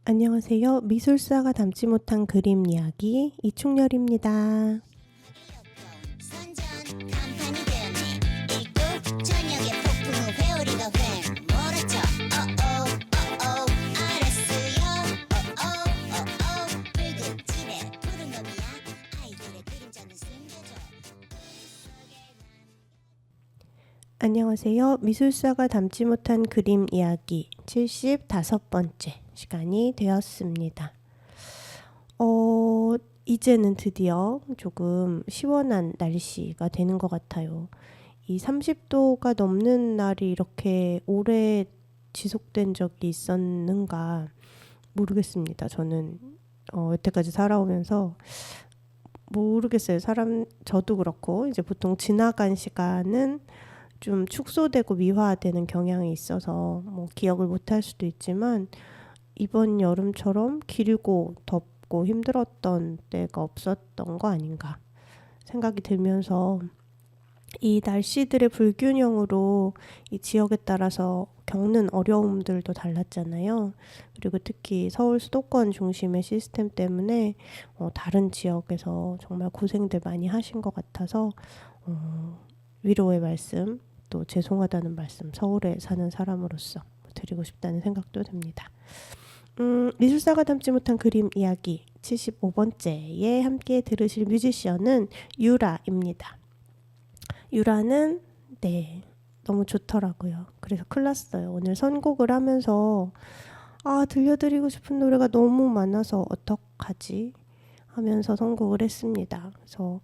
안녕하세요. 미술사가 담지 못한 그림 이야기 이충렬입니다. 선전 간판이 되었네. 일도 저녁에 폭풍 후 회오리가 휑 몰아쳐 어어 알았어요. 어어 붉은 집에 푸른 놈이야. 아이들의 그림자는 숨겨줘. 안녕하세요. 미술사가 담지 못한 그림 이야기 75번째 시간이 되었습니다. 이제는 드디어 조금 시원한 날씨가 되는 것 같아요. 이 30도가 넘는 날이 이렇게 오래 지속된 적이 있었는가 모르겠습니다. 저는 여태까지 살아오면서 모르겠어요. 저도 그렇고 이제 보통 지나간 시간은 좀 축소되고 미화되는 경향이 있어서 뭐 기억을 못할 수도 있지만 이번 여름처럼 길고 덥고 힘들었던 때가 없었던 거 아닌가 생각이 들면서 이 날씨들의 불균형으로 이 지역에 따라서 겪는 어려움들도 달랐잖아요. 그리고 특히 서울 수도권 중심의 시스템 때문에 다른 지역에서 정말 고생들 많이 하신 것 같아서 위로의 말씀, 또 죄송하다는 말씀 서울에 사는 사람으로서 드리고 싶다는 생각도 듭니다. 미술사가 담지 못한 그림 이야기 75번째에 함께 들으실 뮤지션은 유라입니다. 유라는 너무 좋더라고요. 그래서 큰일 났어요. 오늘 선곡을 하면서 들려드리고 싶은 노래가 너무 많아서 어떡하지 하면서 선곡을 했습니다. 그래서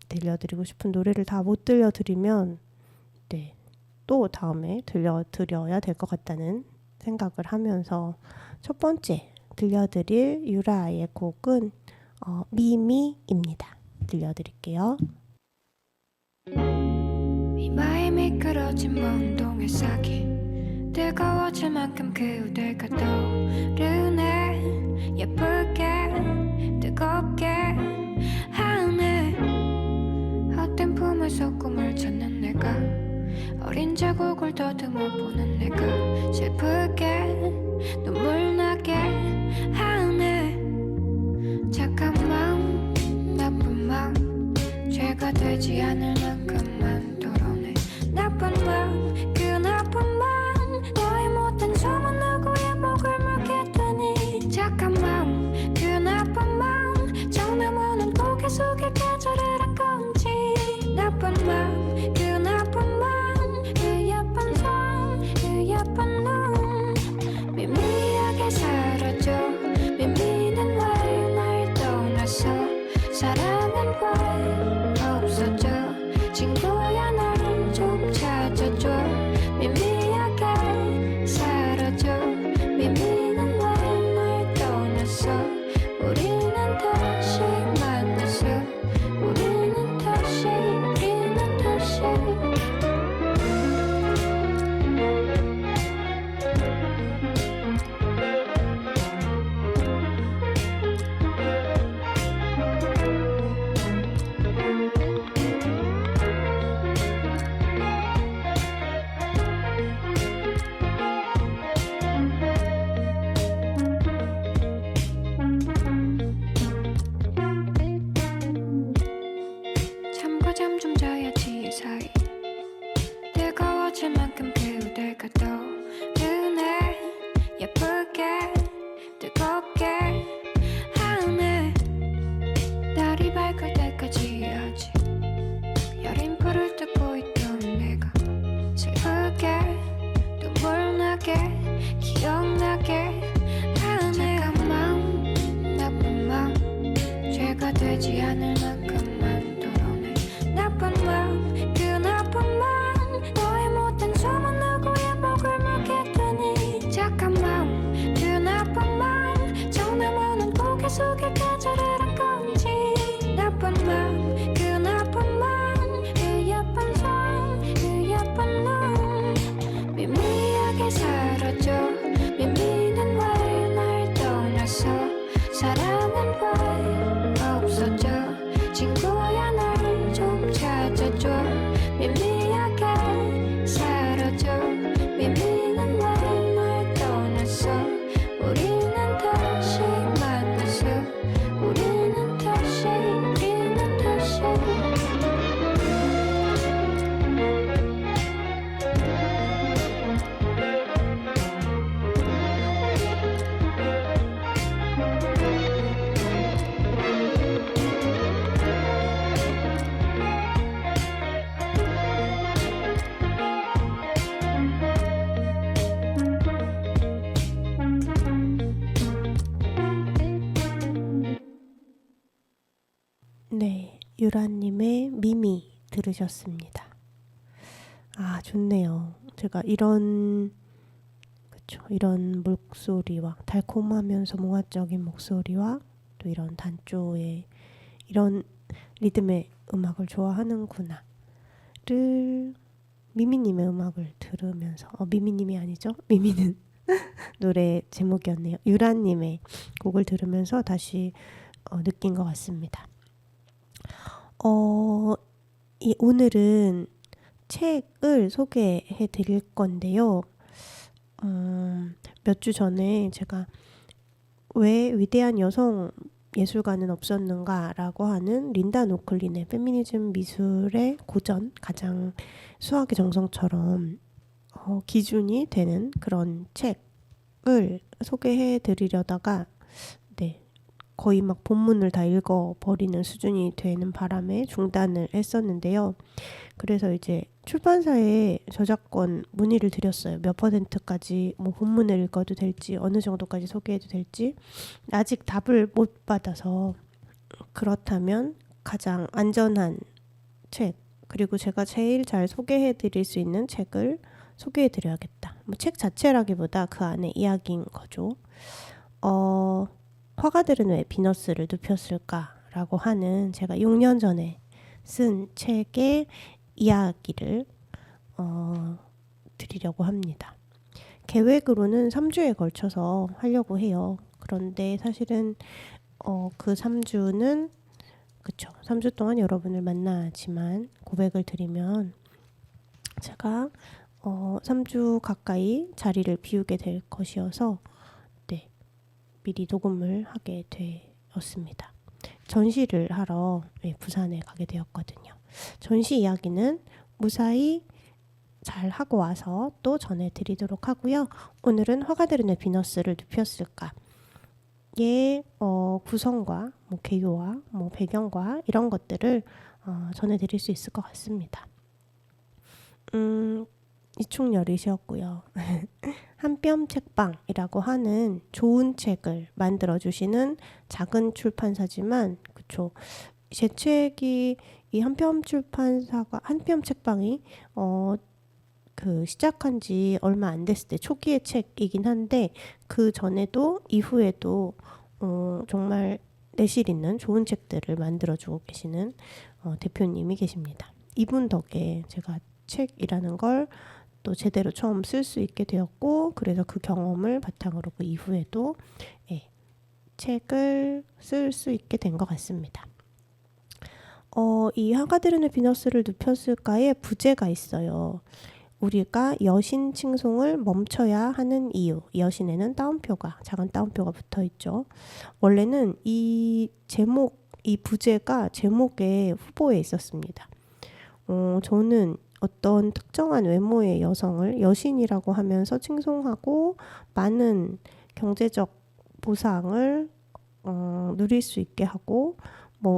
들려드리고 싶은 노래를 다 못 들려드리면 또 다음에 들려드려야 될 것 같다는 생각을 하면서 첫 번째 들려드릴 유라의 곡은 미미입니다. 들려드릴게요. 이마에 미끄러진 먼동의 싹이 뜨거워질 만큼 그대가 떠오르네. 예쁘게 뜨겁게 하네. 헛된 품에서 꿈을 찾는 내가 어린 자국을 더듬어 보는 내가 슬프게 눈물 나게 하네. 착한 마음 나쁜 마음 죄가 되지 않을 만큼만 덜어내. 나쁜 마음 그 나쁜 마음 너의 못된 소문 누구의 목을 물게 되니. 착한 마음 그 나쁜 마음 정나무는 고개 속에 계절을 한 건지. 나쁜 마음 그 나쁜 마음 그 예쁜 손 그 예쁜 눈 유라님의 미미 들으셨습니다. 아, 좋네요. 제가 이런 목소리와 달콤하면서 몽환적인 목소리와 또 이런 단조의 이런 리듬의 음악을 좋아하는구나를 미미님의 음악을 들으면서 미미님이 아니죠? 미미는 노래 제목이었네요. 유라님의 곡을 들으면서 다시 느낀 것 같습니다. 오늘은 책을 소개해 드릴 건데요. 몇 주 전에 제가 왜 위대한 여성 예술가는 없었는가 라고 하는 린다 노클린의 페미니즘 미술의 고전, 가장 수학의 정성처럼 기준이 되는 그런 책을 소개해 드리려다가 거의 막 본문을 다 읽어버리는 수준이 되는 바람에 중단을 했었는데요. 그래서 이제 출판사에 저작권 문의를 드렸어요. 몇 %까지 본문을 읽어도 될지, 어느 정도까지 소개해도 될지 아직 답을 못 받아서, 그렇다면 가장 안전한 책, 그리고 제가 제일 잘 소개해 드릴 수 있는 책을 소개해 드려야겠다. 책 자체라기보다 그 안에 이야기인 거죠. 화가들은 왜 비너스를 눕혔을까라고 하는 제가 6년 전에 쓴 책의 이야기를 드리려고 합니다. 계획으로는 3주에 걸쳐서 하려고 해요. 그런데 사실은 그 3주는 3주 동안 여러분을 만나지만 고백을 드리면 제가 3주 가까이 자리를 비우게 될 것이어서 미리 녹음을 하게 되었습니다. 전시를 하러 부산에 가게 되었거든요. 전시 이야기는 무사히 잘 하고 와서 또 전해드리도록 하고요. 오늘은 화가들은 왜 비너스를 눕혔을까의 구성과 개요와 배경과 이런 것들을 전해드릴 수 있을 것 같습니다. 이충열이셨고요. 한뼘 책방이라고 하는 좋은 책을 만들어주시는 작은 출판사지만 제 책이 이 한뼘 출판사가 한뼘 책방이 시작한 지 얼마 안 됐을 때 초기의 책이긴 한데 그 전에도 이후에도 정말 내실 있는 좋은 책들을 만들어주고 계시는 대표님이 계십니다. 이분 덕에 제가 책이라는 걸 또 제대로 처음 쓸 수 있게 되었고, 그래서 그 경험을 바탕으로 그 이후에도 책을 쓸 수 있게 된 것 같습니다. 이 화가들은 왜 비너스를 눕혔을까에 부제가 있어요. 우리가 여신 칭송을 멈춰야 하는 이유. 여신에는 따옴표가, 작은 따옴표가 붙어 있죠. 원래는 이 부제가 제목의 후보에 있었습니다. 저는 어떤 특정한 외모의 여성을 여신이라고 하면서 칭송하고 많은 경제적 보상을 누릴 수 있게 하고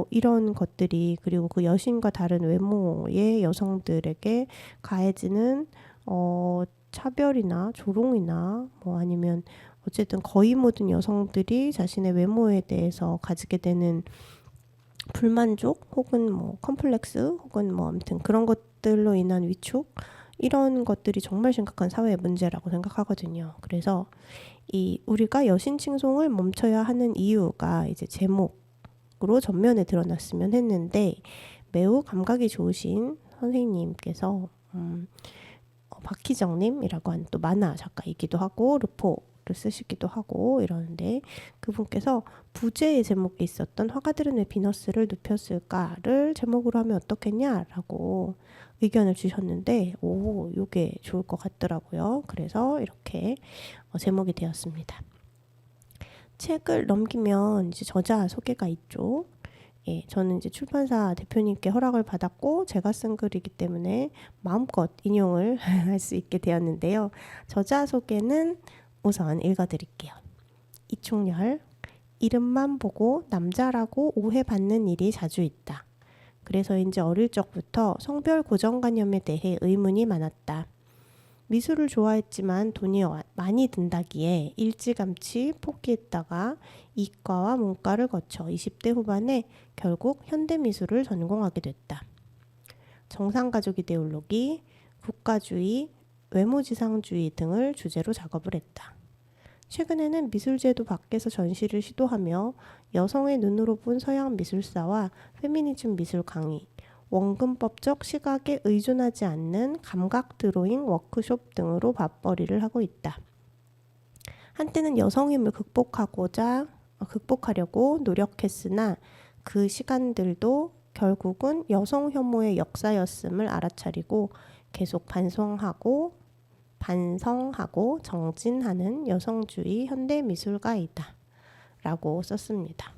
이런 것들이, 그리고 그 여신과 다른 외모의 여성들에게 가해지는 차별이나 조롱이나 아니면 어쨌든 거의 모든 여성들이 자신의 외모에 대해서 가지게 되는 불만족 혹은 컴플렉스 혹은 아무튼 그런 것들로 인한 위축, 이런 것들이 정말 심각한 사회의 문제라고 생각하거든요. 그래서 우리가 여신 칭송을 멈춰야 하는 이유가 이제 제목으로 전면에 드러났으면 했는데, 매우 감각이 좋으신 선생님께서 박희정님이라고 하는 또 만화 작가이기도 하고 르포를 쓰시기도 하고 이러는데, 그분께서 부제의 제목에 있었던 화가들은 왜 비너스를 눕혔을까를 제목으로 하면 어떻겠냐라고 의견을 주셨는데, 요게 좋을 것 같더라고요. 그래서 이렇게 제목이 되었습니다. 책을 넘기면 이제 저자 소개가 있죠. 저는 이제 출판사 대표님께 허락을 받았고 제가 쓴 글이기 때문에 마음껏 인용을 할 수 있게 되었는데요. 저자 소개는 우선 읽어드릴게요. 이충열, 이름만 보고 남자라고 오해받는 일이 자주 있다. 그래서인지 어릴 적부터 성별 고정관념에 대해 의문이 많았다. 미술을 좋아했지만 돈이 많이 든다기에 일찌감치 포기했다가 이과와 문과를 거쳐 20대 후반에 결국 현대미술을 전공하게 됐다. 정상가족 이데올로기, 국가주의, 외모지상주의 등을 주제로 작업을 했다. 최근에는 미술제도 밖에서 전시를 시도하며 여성의 눈으로 본 서양 미술사와 페미니즘 미술 강의, 원근법적 시각에 의존하지 않는 감각 드로잉 워크숍 등으로 밥벌이를 하고 있다. 한때는 여성임을 극복하려고 노력했으나 그 시간들도 결국은 여성 혐오의 역사였음을 알아차리고 계속 반성하고 정진하는 여성주의 현대미술가이다 라고 썼습니다.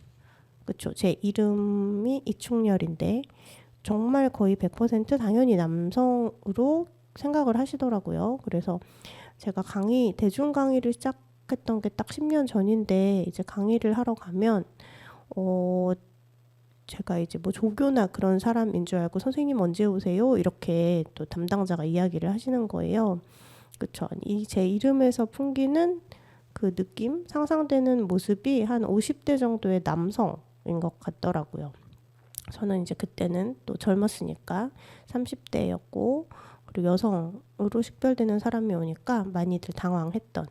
그쵸? 제 이름이 이충렬인데 정말 거의 100% 당연히 남성으로 생각을 하시더라고요. 그래서 제가 대중 강의를 시작했던 게 딱 10년 전인데 이제 강의를 하러 가면 제가 이제 뭐 조교나 그런 사람인 줄 알고 선생님 언제 오세요? 이렇게 또 담당자가 이야기를 하시는 거예요. 그쵸? 제 이름에서 풍기는 그 느낌, 상상되는 모습이 한 50대 정도의 남성인 것 같더라고요. 저는 이제 그때는 또 젊었으니까 30대였고 그리고 여성으로 식별되는 사람이 오니까 많이들 당황했던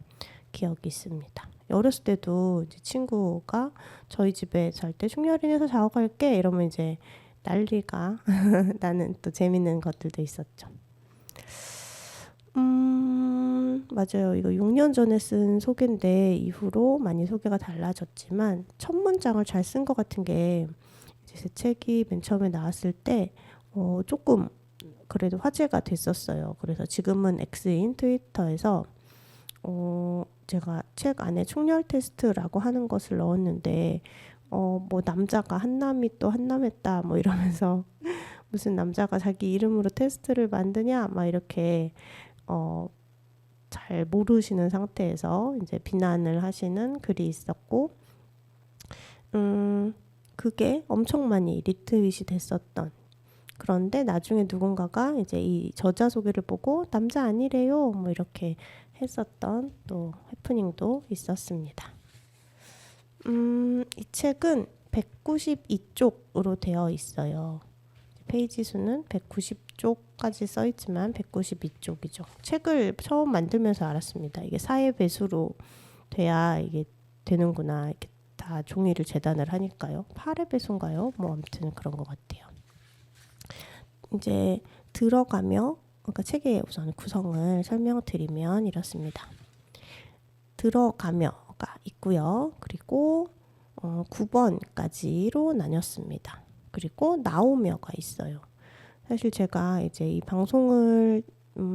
기억이 있습니다. 어렸을 때도 이제 친구가 저희 집에 살 때 충렬인에서 자고 갈게 이러면 이제 난리가 나는 또 재밌는 것들도 있었죠. 맞아요. 이거 6년 전에 쓴 소개인데 이후로 많이 소개가 달라졌지만 첫 문장을 잘 쓴 것 같은 게 이제 제 책이 맨 처음에 나왔을 때 조금 그래도 화제가 됐었어요. 그래서 지금은 X인 트위터에서 제가 책 안에 충렬 테스트라고 하는 것을 넣었는데 뭐 남자가 한남이 또 한남했다 뭐 이러면서 무슨 남자가 자기 이름으로 테스트를 만드냐 막 이렇게 잘 모르시는 상태에서 이제 비난을 하시는 글이 있었고 그게 엄청 많이 리트윗이 됐었던. 그런데 나중에 누군가가 이제 이 저자 소개를 보고 남자 아니래요 뭐 이렇게 했었던 또 해프닝도 있었습니다. 이 책은 192쪽으로 되어 있어요. 페이지 수는 190쪽까지 써 있지만 192쪽이죠. 책을 처음 만들면서 알았습니다. 이게 4회 배수로 돼야 이게 되는구나. 이렇게 다 종이를 재단을 하니까요. 8회 배수인가요? 뭐 아무튼 그런 것 같아요. 이제 들어가며 그러니까 책의 우선 구성을 설명드리면 이렇습니다. 들어가며가 있고요. 그리고 9번까지로 나뉘었습니다. 그리고 나오며가 있어요. 사실 제가 이제 이 방송을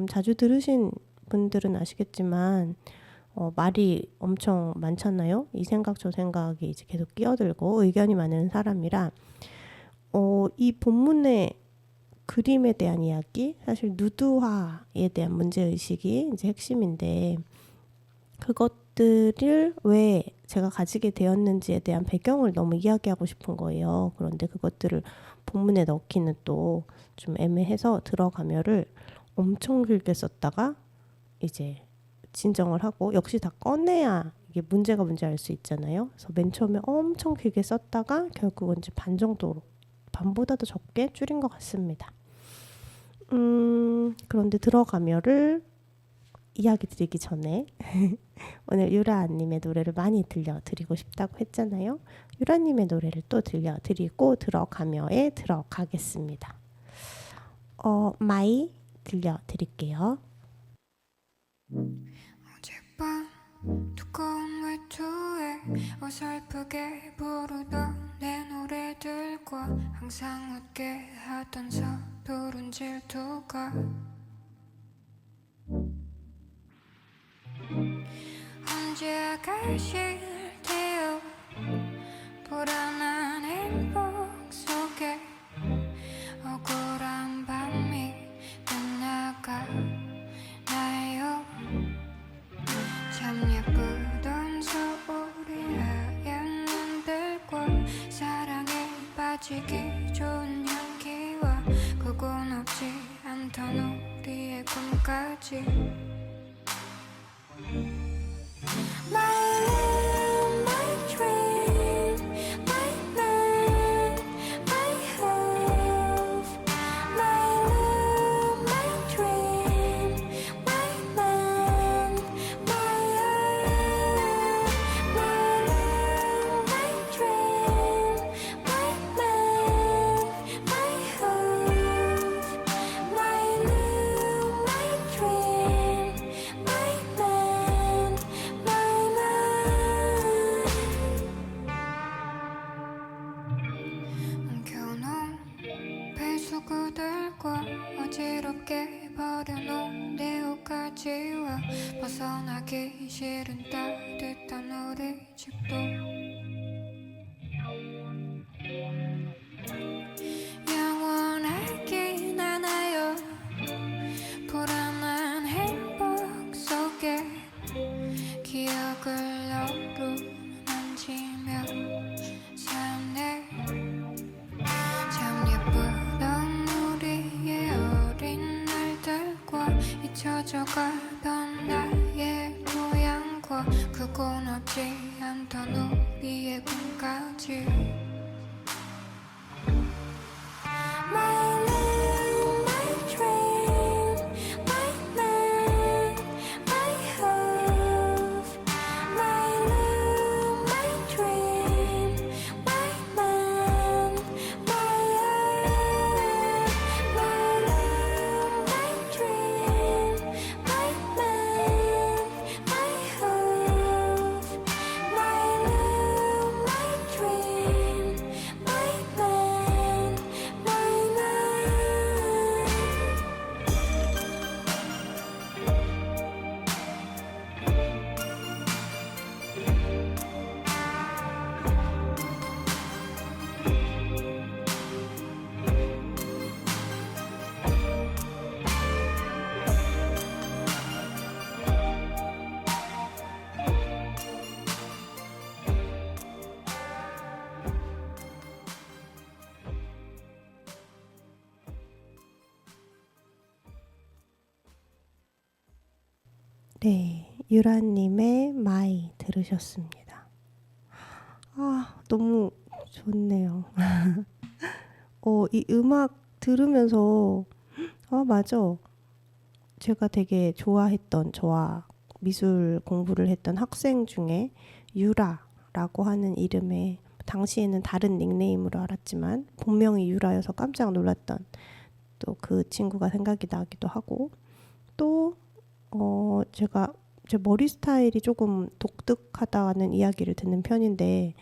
자주 들으신 분들은 아시겠지만 말이 엄청 많잖아요. 이 생각 저 생각이 이제 계속 끼어들고 의견이 많은 사람이라 이 본문의 그림에 대한 이야기, 사실 누드화에 대한 문제의식이 이제 핵심인데 그것들을 왜 제가 가지게 되었는지에 대한 배경을 너무 이야기하고 싶은 거예요. 그런데 그것들을 본문에 넣기는 또 좀 애매해서 들어가며를 엄청 길게 썼다가 이제 진정을 하고 역시 다 꺼내야 이게 문제가 뭔지 알 수 있잖아요. 그래서 맨 처음에 엄청 길게 썼다가 결국은 이제 반 정도로 반보다 더 적게 줄인 것 같습니다. 그런데 들어가며를 이야기 드리기 전에 오늘 유라님의 노래를 많이 들려드리고 싶다고 했잖아요. 유라님의 노래를 또 들려드리고 들어가며에 들어가겠습니다. 마이 들려드릴게요. 어젯밤 두꺼운 외투에 어설프게 부르던 내 노래들과 항상 웃게 하던 서투른 질투가 언제 가실테요. 불안한 행복 속에 억울한 밤이 끝나가나요. 참 예쁘던 서울의 하얀 눈들과 사랑에 빠지기 좋은 향기와 그건 없지 않던 우리의 꿈까지 가기 싫은 따뜻한 우리 집도 영원하긴 않아요. 불안한 행복 속에 기억을 어루만지며 사네. 참 예쁘던 우리의 어린 날들과 잊혀져가던 나의 고향과 그곳 없지 않던 우리의 꿈까지. My love, my dream, my man, my hope. My love, my dream, my man, my hope. My love, my dream, my man, my hope. My love, my dream, my man, my love. 네, 유라님의 마이 들으셨습니다. 아, 너무 좋네요. 이 음악 들으면서 맞아. 제가 되게 좋아했던, 저와 미술 공부를 했던 학생 중에 유라라고 하는 이름의, 당시에는 다른 닉네임으로 알았지만 본명이 유라여서 깜짝 놀랐던 또 그 친구가 생각이 나기도 하고, 또 제가 제 머리 스타일이 조금 독특하다는 이야기를 듣는 편인데,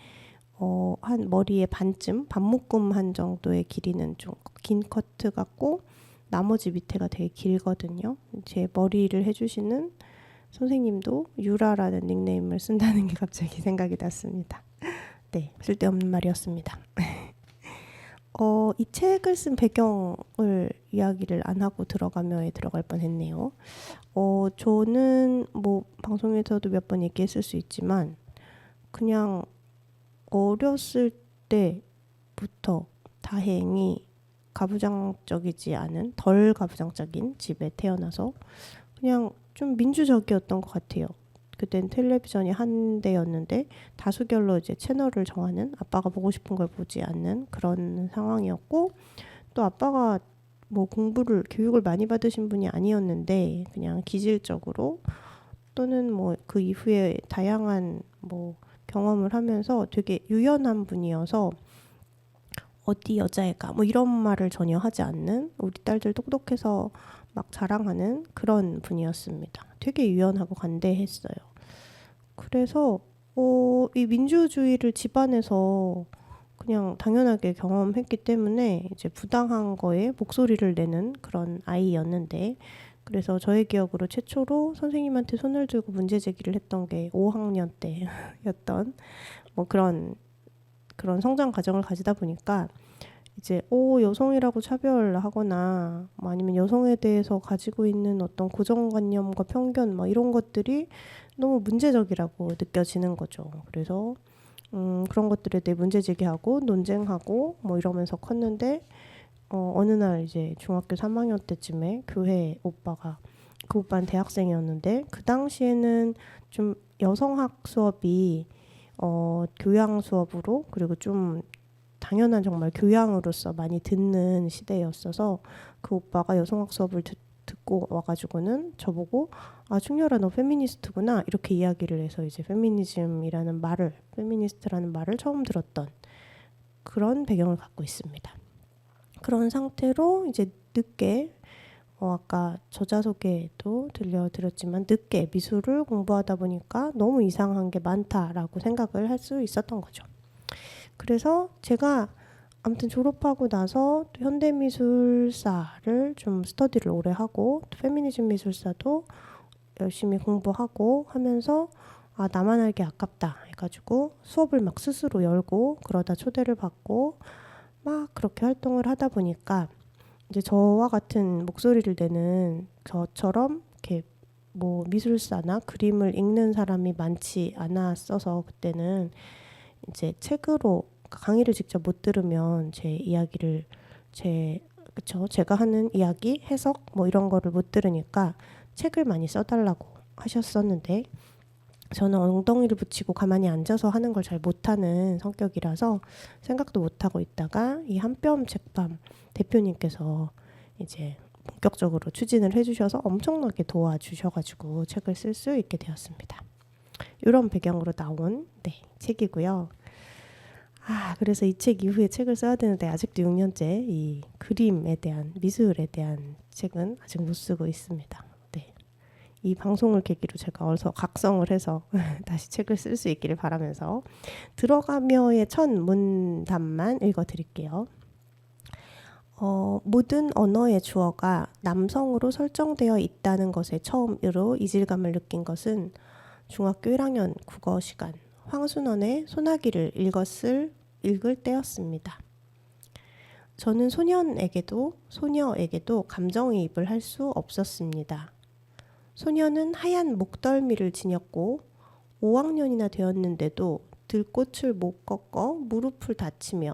한 머리의 반쯤, 반묶음 한 정도의 길이는 좀 긴 커트 같고, 나머지 밑에가 되게 길거든요. 제 머리를 해주시는 선생님도 유라라는 닉네임을 쓴다는 게 갑자기 생각이 났습니다. 네, 쓸데없는 말이었습니다. 이 책을 쓴 배경을 이야기를 안 하고 들어가며에 들어갈 뻔했네요. 저는 뭐 방송에서도 몇 번 얘기했을 수 있지만, 그냥 어렸을 때부터 다행히 가부장적이지 않은, 덜 가부장적인 집에 태어나서 그냥 좀 민주적이었던 것 같아요. 그땐 텔레비전이 한 대였는데 다수결로 이제 채널을 정하는, 아빠가 보고 싶은 걸 보지 않는 그런 상황이었고, 또 아빠가 뭐 교육을 많이 받으신 분이 아니었는데 그냥 기질적으로, 또는 뭐 그 이후에 다양한 뭐 경험을 하면서 되게 유연한 분이어서 어디 여자애가 뭐 이런 말을 전혀 하지 않는, 우리 딸들 똑똑해서 막 자랑하는 그런 분이었습니다. 되게 유연하고 관대했어요. 그래서 이 민주주의를 집안에서 그냥 당연하게 경험했기 때문에 이제 부당한 거에 목소리를 내는 그런 아이였는데, 그래서 저의 기억으로 최초로 선생님한테 손을 들고 문제 제기를 했던 게 5학년 때였던 뭐 그런 성장 과정을 가지다 보니까, 이제 여성이라고 차별하거나 뭐 아니면 여성에 대해서 가지고 있는 어떤 고정관념과 편견 뭐 이런 것들이 너무 문제적이라고 느껴지는 거죠. 그래서 그런 것들에 대해 문제 제기하고 논쟁하고 뭐 이러면서 컸는데, 어느 날 이제 중학교 3학년 때쯤에 교회 오빠가, 그 오빠는 대학생이었는데 그 당시에는 좀 여성학 수업이 교양 수업으로, 그리고 좀 당연한 정말 교양으로서 많이 듣는 시대였어서, 그 오빠가 여성학 수업을 듣고 와가지고는 저보고 충렬아 너 페미니스트구나 이렇게 이야기를 해서, 이제 페미니즘이라는 말을, 페미니스트라는 말을 처음 들었던 그런 배경을 갖고 있습니다. 그런 상태로 이제 늦게, 아까 저자 소개도 들려드렸지만 늦게 미술을 공부하다 보니까 너무 이상한 게 많다라고 생각을 할 수 있었던 거죠. 그래서 제가 아무튼 졸업하고 나서 또 현대미술사를 좀 스터디를 오래 하고, 또 페미니즘 미술사도 열심히 공부하고 하면서 아, 나만 알기 아깝다 해가지고 수업을 막 스스로 열고 그러다 초대를 받고 막 그렇게 활동을 하다 보니까 이제 저와 같은 목소리를 내는 저처럼 이렇게 뭐 미술사나 그림을 읽는 사람이 많지 않았어서 그때는 이제 책으로 강의를 직접 못 들으면 제 이야기를 제가 하는 이야기, 해석 뭐 이런 거를 못 들으니까 책을 많이 써달라고 하셨었는데 저는 엉덩이를 붙이고 가만히 앉아서 하는 걸 잘 못하는 성격이라서 생각도 못하고 있다가 이 한뼘 책밤 대표님께서 이제 본격적으로 추진을 해주셔서 엄청나게 도와주셔가지고 책을 쓸 수 있게 되었습니다. 이런 배경으로 나온 책이고요. 그래서 이 책 이후에 책을 써야 되는데 아직도 6년째 이 그림에 대한 미술에 대한 책은 아직 못 쓰고 있습니다. 이 방송을 계기로 제가 어서 각성을 해서 다시 책을 쓸 수 있기를 바라면서 들어가며의 첫 문단만 읽어드릴게요. 모든 언어의 주어가 남성으로 설정되어 있다는 것에 처음으로 이질감을 느낀 것은 중학교 1학년 국어 시간 황순원의 소나기를 읽을 때였습니다. 저는 소년에게도 소녀에게도 감정이입을 할 수 없었습니다. 소녀는 하얀 목덜미를 지녔고 5학년이나 되었는데도 들꽃을 못 꺾어 무릎을 다치며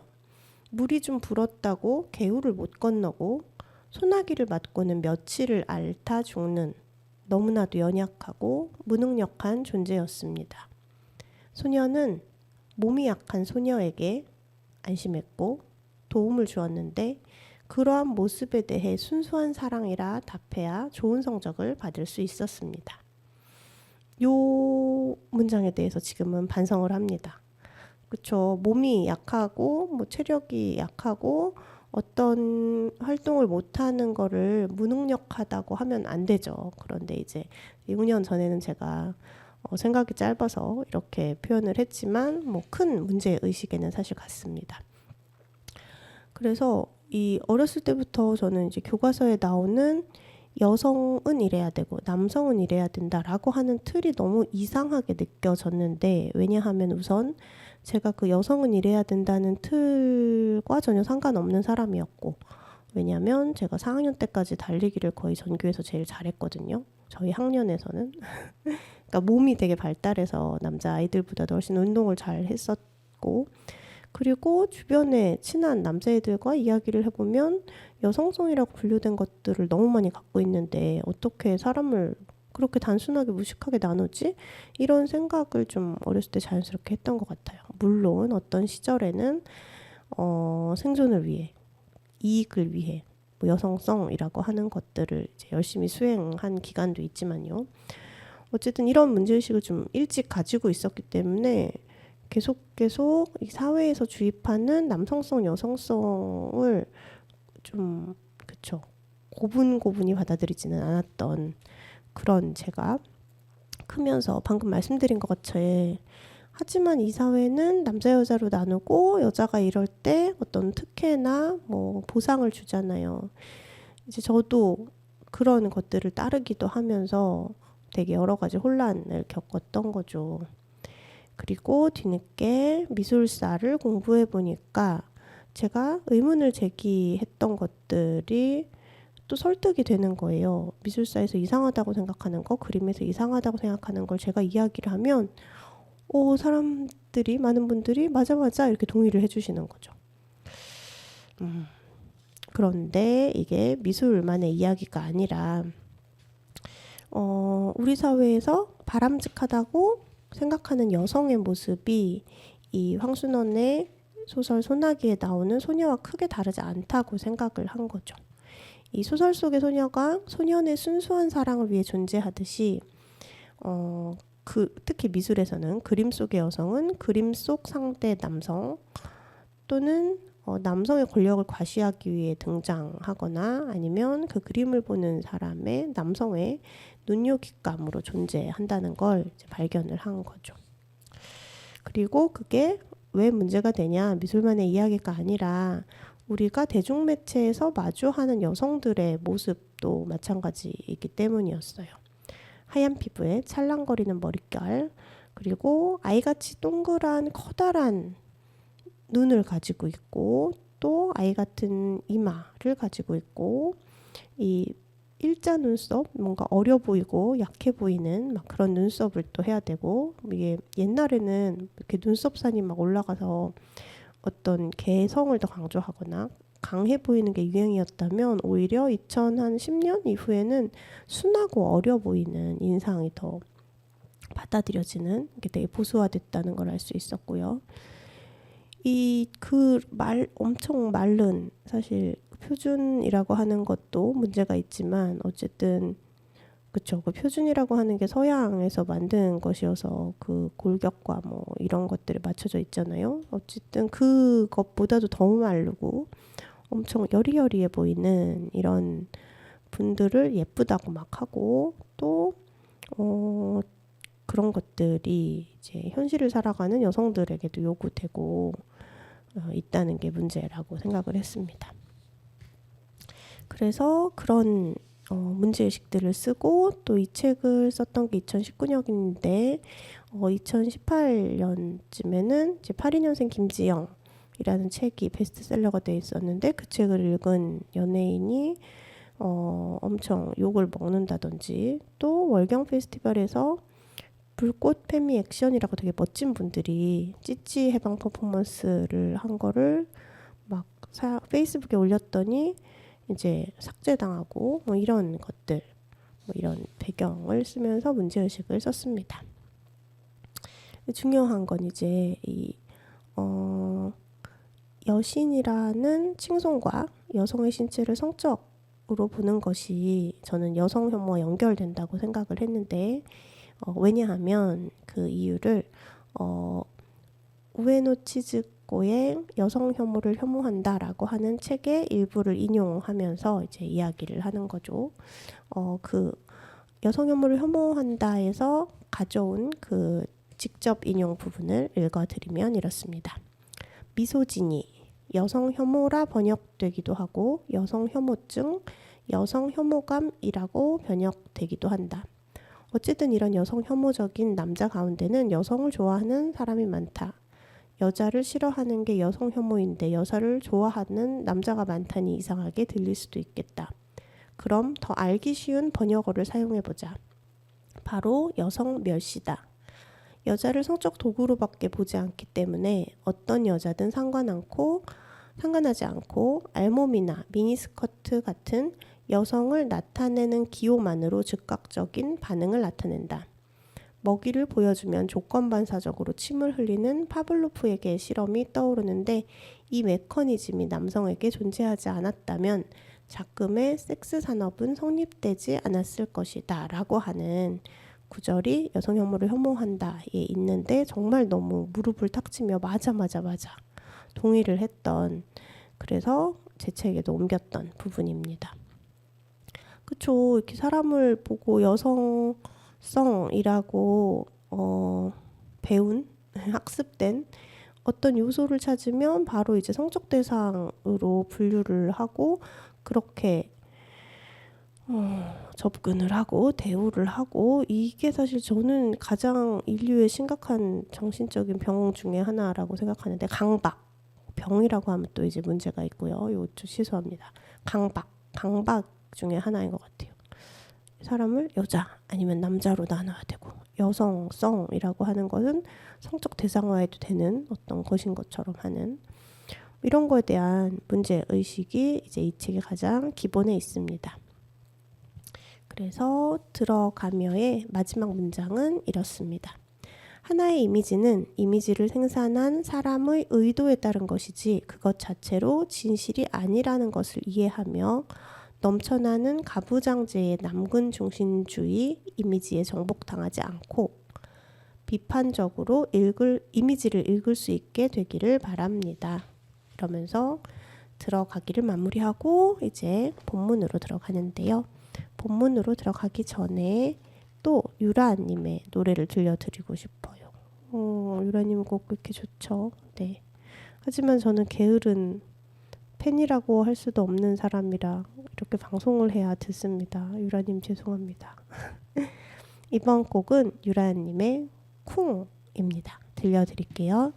물이 좀 불었다고 개울을 못 건너고 소나기를 맞고는 며칠을 앓다 죽는 너무나도 연약하고 무능력한 존재였습니다. 소녀는 몸이 약한 소녀에게 안심했고 도움을 주었는데 그러한 모습에 대해 순수한 사랑이라 답해야 좋은 성적을 받을 수 있었습니다. 요 문장에 대해서 지금은 반성을 합니다. 그쵸. 몸이 약하고 뭐 체력이 약하고 어떤 활동을 못하는 거를 무능력하다고 하면 안 되죠. 그런데 이제 6년 전에는 제가 생각이 짧아서 이렇게 표현을 했지만 뭐 큰 문제의식에는 사실 같습니다. 그래서 이 어렸을 때부터 저는 이제 교과서에 나오는 여성은 이래야 되고 남성은 이래야 된다라고 하는 틀이 너무 이상하게 느껴졌는데 왜냐하면 우선 제가 그 여성은 이래야 된다는 틀과 전혀 상관없는 사람이었고 왜냐하면 제가 4학년 때까지 달리기를 거의 전교에서 제일 잘했거든요. 저희 학년에서는. 그러니까 몸이 되게 발달해서 남자아이들보다도 훨씬 운동을 잘 했었고 그리고 주변에 친한 남자애들과 이야기를 해보면 여성성이라고 분류된 것들을 너무 많이 갖고 있는데 어떻게 사람을 그렇게 단순하게 무식하게 나누지? 이런 생각을 좀 어렸을 때 자연스럽게 했던 것 같아요. 물론 어떤 시절에는 생존을 위해, 이익을 위해 뭐 여성성이라고 하는 것들을 이제 열심히 수행한 기간도 있지만요. 어쨌든 이런 문제의식을 좀 일찍 가지고 있었기 때문에 계속 이 사회에서 주입하는 남성성, 여성성을 좀 고분고분히 받아들이지는 않았던 그런 제가 크면서 방금 말씀드린 것 같이 하지만 이 사회는 남자 여자로 나누고 여자가 이럴 때 어떤 특혜나 뭐 보상을 주잖아요. 이제 저도 그런 것들을 따르기도 하면서 되게 여러 가지 혼란을 겪었던 거죠. 그리고 뒤늦게 미술사를 공부해 보니까 제가 의문을 제기했던 것들이 또 설득이 되는 거예요. 미술사에서 이상하다고 생각하는 거, 그림에서 이상하다고 생각하는 걸 제가 이야기를 하면 많은 분들이 맞아 이렇게 동의를 해주시는 거죠. 그런데 이게 미술만의 이야기가 아니라 우리 사회에서 바람직하다고 생각하는 여성의 모습이 이 황순원의 소설 소나기에 나오는 소녀와 크게 다르지 않다고 생각을 한 거죠. 이 소설 속의 소녀가 소년의 순수한 사랑을 위해 존재하듯이 특히 미술에서는 그림 속의 여성은 그림 속 상대 남성 또는 남성의 권력을 과시하기 위해 등장하거나 아니면 그 그림을 보는 사람의 남성의 눈요깃감으로 존재한다는 걸 이제 발견을 한 거죠. 그리고 그게 왜 문제가 되냐, 미술만의 이야기가 아니라 우리가 대중매체에서 마주하는 여성들의 모습도 마찬가지이기 때문이었어요. 하얀 피부에 찰랑거리는 머릿결, 그리고 아이같이 동그란 커다란 눈을 가지고 있고 또 아이 같은 이마를 가지고 있고 이 일자 눈썹, 뭔가 어려 보이고 약해 보이는 막 그런 눈썹을 또 해야 되고, 이게 옛날에는 이렇게 눈썹산이 막 올라가서 어떤 개성을 더 강조하거나 강해 보이는 게 유행이었다면, 오히려 2010년 이후에는 순하고 어려 보이는 인상이 더 받아들여지는, 게 되게 보수화됐다는 걸 알 수 있었고요. 엄청 마른, 사실 표준이라고 하는 것도 문제가 있지만 어쨌든 그쵸, 그 표준이라고 하는 게 서양에서 만든 것이어서 그 골격과 뭐 이런 것들이 맞춰져 있잖아요. 어쨌든 그것보다도 더 마르고 엄청 여리여리해 보이는 이런 분들을 예쁘다고 막 하고, 또 그런 것들이 이제 현실을 살아가는 여성들에게도 요구되고 있다는 게 문제라고 생각을 했습니다. 그래서 그런 문제의식들을 쓰고, 또 이 책을 썼던 게 2019년인데 2018년쯤에는 이제 82년생 김지영이라는 책이 베스트셀러가 돼 있었는데, 그 책을 읽은 연예인이 엄청 욕을 먹는다든지, 또 월경 페스티벌에서 불꽃 페미 액션이라고 되게 멋진 분들이 찌찌 해방 퍼포먼스를 한 거를 막 페이스북에 올렸더니 이제 삭제당하고 뭐 이런 것들, 뭐 이런 배경을 쓰면서 문제의식을 썼습니다. 중요한 건 이제 이 여신이라는 칭송과 여성의 신체를 성적으로 보는 것이 저는 여성 혐오와 연결된다고 생각을 했는데, 왜냐하면 그 이유를 우에노 치즈코의 여성 혐오를 혐오한다라고 하는 책의 일부를 인용하면서 이제 이야기를 하는 거죠. 그 여성 혐오를 혐오한다에서 가져온 그 직접 인용 부분을 읽어드리면 이렇습니다. 미소지니, 여성 혐오라 번역되기도 하고 여성 혐오증, 여성 혐오감이라고 번역되기도 한다. 어쨌든 이런 여성 혐오적인 남자 가운데는 여성을 좋아하는 사람이 많다. 여자를 싫어하는 게 여성 혐오인데 여자를 좋아하는 남자가 많다니 이상하게 들릴 수도 있겠다. 그럼 더 알기 쉬운 번역어를 사용해보자. 바로 여성 멸시다. 여자를 성적 도구로밖에 보지 않기 때문에 어떤 여자든 상관하지 않고 알몸이나 미니스커트 같은 여성을 나타내는 기호만으로 즉각적인 반응을 나타낸다. 먹이를 보여주면 조건반사적으로 침을 흘리는 파블로프에게의 실험이 떠오르는데, 이 메커니즘이 남성에게 존재하지 않았다면 작금의 섹스 산업은 성립되지 않았을 것이다 라고 하는 구절이 여성 혐오를 혐오한다에 있는데, 정말 너무 무릎을 탁 치며 맞아 동의를 했던, 그래서 제 책에도 옮겼던 부분입니다. 그쵸, 이렇게 사람을 보고 여성성이라고 배운 학습된 어떤 요소를 찾으면 바로 이제 성적 대상으로 분류를 하고, 그렇게 접근을 하고 대우를 하고, 이게 사실 저는 가장 인류의 심각한 정신적인 병 중에 하나라고 생각하는데, 강박, 병이라고 하면 또 이제 문제가 있고요. 이거 좀 취소합니다. 강박 중에 하나인 것 같아요. 사람을 여자 아니면 남자로 나눠야 되고, 여성성이라고 하는 것은 성적 대상화해도 되는 어떤 것인 것처럼 하는, 이런 거에 대한 문제의식이 이제 이 책의 가장 기본에 있습니다. 그래서 들어가며의 마지막 문장은 이렇습니다. 하나의 이미지는 이미지를 생산한 사람의 의도에 따른 것이지 그것 자체로 진실이 아니라는 것을 이해하며, 넘쳐나는 가부장제의 남군 중심주의 이미지에 정복당하지 않고 비판적으로 이미지를 읽을 수 있게 되기를 바랍니다. 이러면서 들어가기를 마무리하고 이제 본문으로 들어가는데요. 본문으로 들어가기 전에 또 유라님의 노래를 들려드리고 싶어요. 유라님 곡 그렇게 좋죠. 네. 하지만 저는 게으른 팬이라고 할 수도 없는 사람이라 이렇게 방송을 해야 듣습니다. 유라님 죄송합니다. 이번 곡은 유라님의 쿵입니다. 들려드릴게요.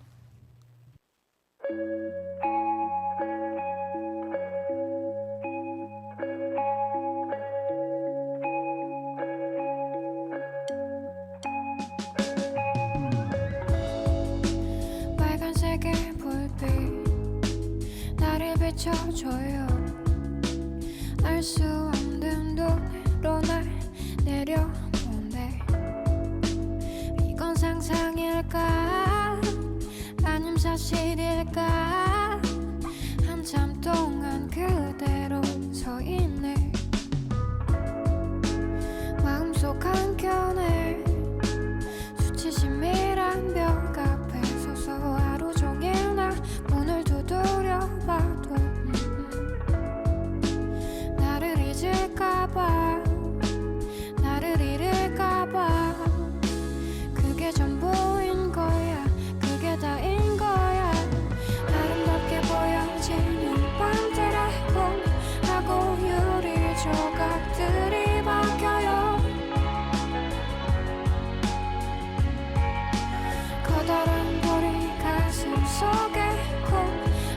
빨간색의 불빛 나를 비춰줘요. 알 수 없는 눈으로 날 내려보네. 이건 상상일까 아님 사실일까. 한참 동안 그대로 서 있네. 마음속 한켠에 수치심이란 벽 앞에 서서 하루 종일 나 문을 두드려봐도 나를 잊을까봐 나를 잃을까봐. 그게 전부인 거야 그게 다인 거야. 아름답게 보여지는 밤들의 꿈하고 유리 조각들이 바뀌어요. 커다란 돌이 가슴 속에 쿵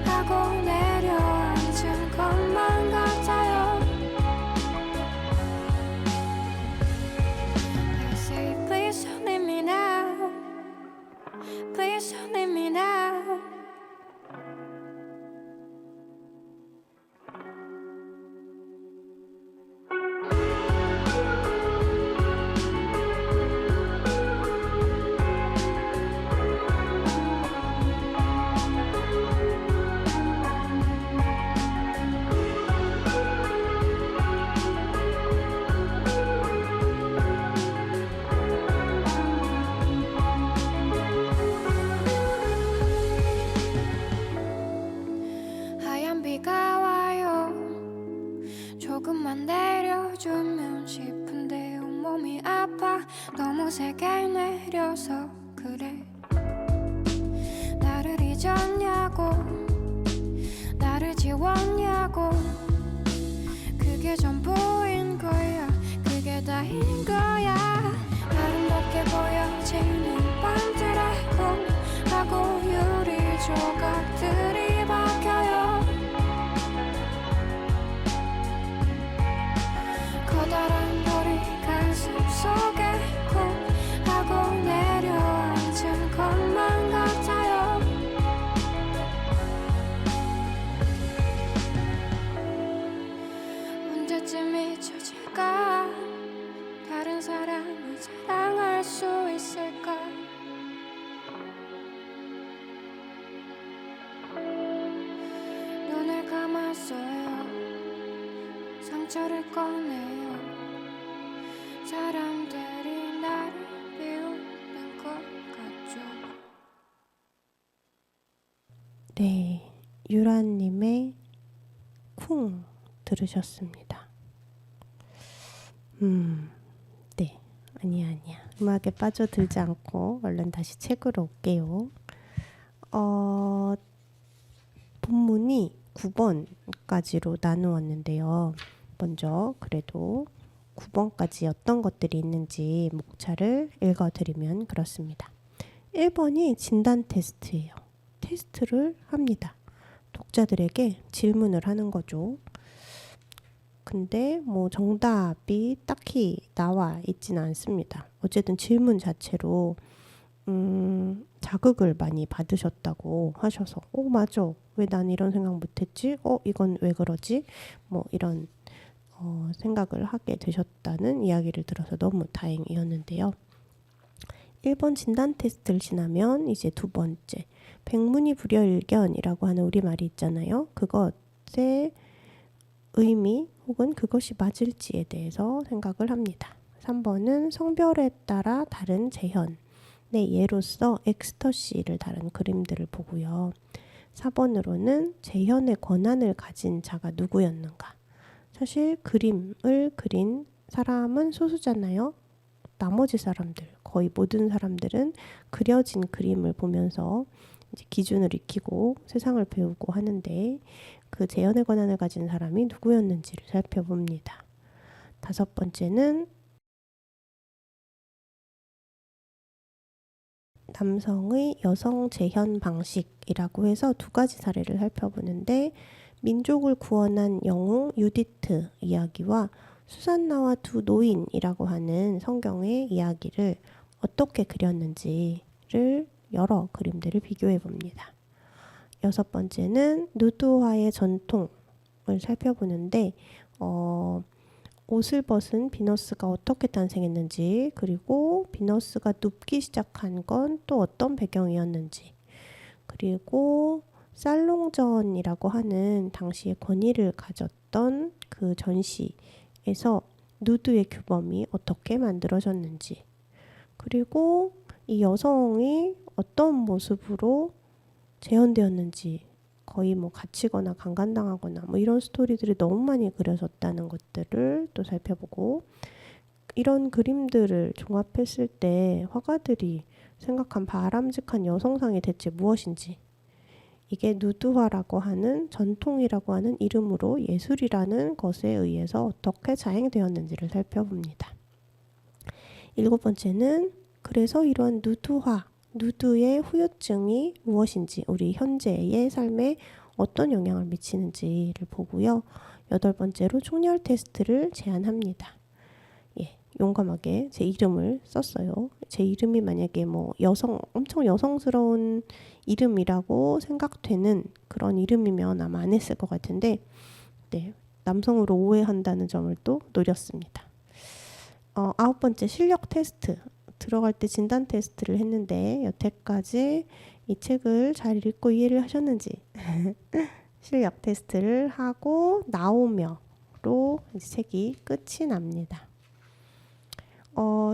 하고 내려앉은 것만 같아요. I say please don't leave me now. Please don't leave me now. 하얀 비가 와요. 조금만 내려주면 싶은데 온몸이 아파. 너무 세게 내려서 그래. 나를 잊었냐고 나를 지웠냐고. 그게 전부인 거야 그게 다인 거야. 아름답게 보여지는 밤들의 꿈하고 유리 조각들이 바뀌어요. 커다란 돌이 가슴 속에 쿵 하고 내려앉은 것만 같아요. 언제쯤 잊혀질까. 다른 사람을 사랑할 수 있을까. 눈을 감았어요. 상처를 꺼내요. 사람들이 나를 비우는 것 같죠. 네, 유라님의 쿵 들으셨습니다. 네, 아니야. 음악에 빠져들지 않고 얼른 다시 책으로 올게요. 본문이 9번까지로 나누었는데요. 먼저 그래도 9번까지 어떤 것들이 있는지 목차를 읽어드리면 그렇습니다. 1번이 진단 테스트예요. 테스트를 합니다. 독자들에게 질문을 하는 거죠. 근데 뭐 정답이 딱히 나와 있지는 않습니다. 어쨌든 질문 자체로 자극을 많이 받으셨다고 하셔서 맞아. 왜 난 이런 생각 못했지? 이건 왜 그러지? 뭐 이런 생각을 하게 되셨다는 이야기를 들어서 너무 다행이었는데요. 1번 진단 테스트를 지나면 이제 두 번째 백문이불여일견이라고 하는 우리말이 있잖아요. 그것의 의미 혹은 그것이 맞을지에 대해서 생각을 합니다. 3번은 성별에 따라 다른 재현 예로서 엑스터시를 다룬 그림들을 보고요. 4번으로는 재현의 권한을 가진 자가 누구였는가. 사실 그림을 그린 사람은 소수잖아요. 나머지 사람들, 거의 모든 사람들은 그려진 그림을 보면서 이제 기준을 익히고 세상을 배우고 하는데 그 재현의 권한을 가진 사람이 누구였는지를 살펴봅니다. 5번째는 남성의 여성 재현 방식이라고 해서 두 가지 사례를 살펴보는데 민족을 구원한 영웅 유디트 이야기와 수산나와 두 노인이라고 하는 성경의 이야기를 어떻게 그렸는지를 여러 그림들을 비교해 봅니다. 6번째는 누드화의 전통을 살펴보는데 옷을 벗은 비너스가 어떻게 탄생했는지, 그리고 비너스가 눕기 시작한 건 또 어떤 배경이었는지, 그리고 살롱전이라고 하는 당시의 권위를 가졌던 그 전시에서 누드의 규범이 어떻게 만들어졌는지, 그리고 이 여성이 어떤 모습으로 재현되었는지, 거의 뭐 갇히거나 강간당하거나 뭐 이런 스토리들이 너무 많이 그려졌다는 것들을 또 살펴보고, 이런 그림들을 종합했을 때 화가들이 생각한 바람직한 여성상이 대체 무엇인지, 이게 누드화라고 하는 전통이라고 하는 이름으로 예술이라는 것에 의해서 어떻게 자행되었는지를 살펴봅니다. 7번째는 그래서 이러한 누드의 후유증이 무엇인지, 우리 현재의 삶에 어떤 영향을 미치는지를 보고요. 8번째로 총열 테스트를 제안합니다. 용감하게 제 이름을 썼어요. 제 이름이 만약에 뭐 엄청 여성스러운 이름이라고 생각되는 그런 이름이면 아마 안 했을 것 같은데, 남성으로 오해한다는 점을 또 노렸습니다. 9번째 실력 테스트. 들어갈 때 진단 테스트를 했는데 여태까지 이 책을 잘 읽고 이해를 하셨는지 실력 테스트를 하고 나오며로 책이 끝이 납니다.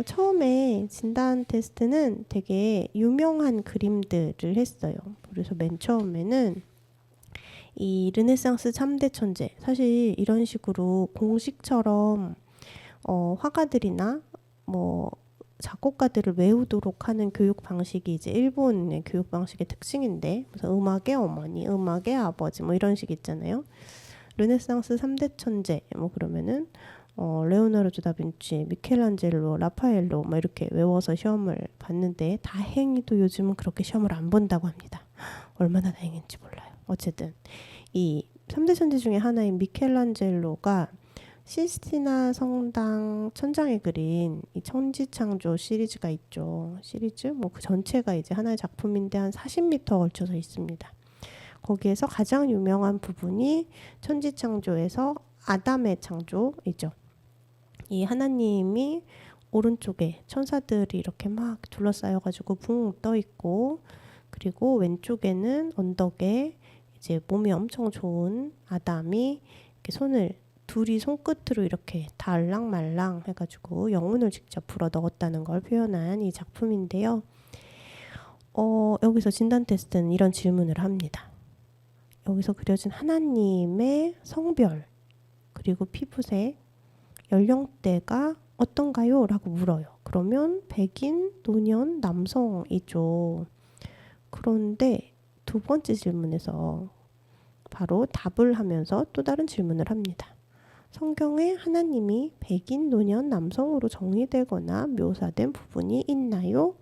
처음에 진단 테스트는 되게 유명한 그림들을 했어요. 그래서 맨 처음에는 이 르네상스 3대 천재, 사실 이런 식으로 공식처럼 화가들이나 뭐 작곡가들을 외우도록 하는 교육 방식이 이제 일본의 교육 방식의 특징인데, 그래서 음악의 어머니, 음악의 아버지 뭐 이런 식 있잖아요. 르네상스 3대 천재 뭐 그러면은 레오나르도 다빈치, 미켈란젤로, 라파엘로 뭐 이렇게 외워서 시험을 봤는데, 다행히도 요즘은 그렇게 시험을 안 본다고 합니다. 얼마나 다행인지 몰라요. 어쨌든 이 3대 천재 중에 하나인 미켈란젤로가 시스티나 성당 천장에 그린 이 천지창조 시리즈가 있죠. 시리즈 뭐 그 전체가 이제 하나의 작품인데 한 40m 걸쳐서 있습니다. 거기에서 가장 유명한 부분이 천지창조에서 아담의 창조이죠. 이 하나님이 오른쪽에 천사들이 이렇게 막 둘러싸여가지고 붕 떠 있고, 그리고 왼쪽에는 언덕에 이제 몸이 엄청 좋은 아담이 이렇게 둘이 손끝으로 이렇게 달랑말랑 해가지고 영혼을 직접 불어 넣었다는 걸 표현한 이 작품인데요. 여기서 진단 테스트는 이런 질문을 합니다. 여기서 그려진 하나님의 성별, 그리고 피부색, 연령대가 어떤가요? 라고 물어요. 그러면 백인, 노년, 남성이죠. 그런데 두 번째 질문에서 바로 답을 하면서 또 다른 질문을 합니다. 성경에 하나님이 백인, 노년, 남성으로 정의되거나 묘사된 부분이 있나요?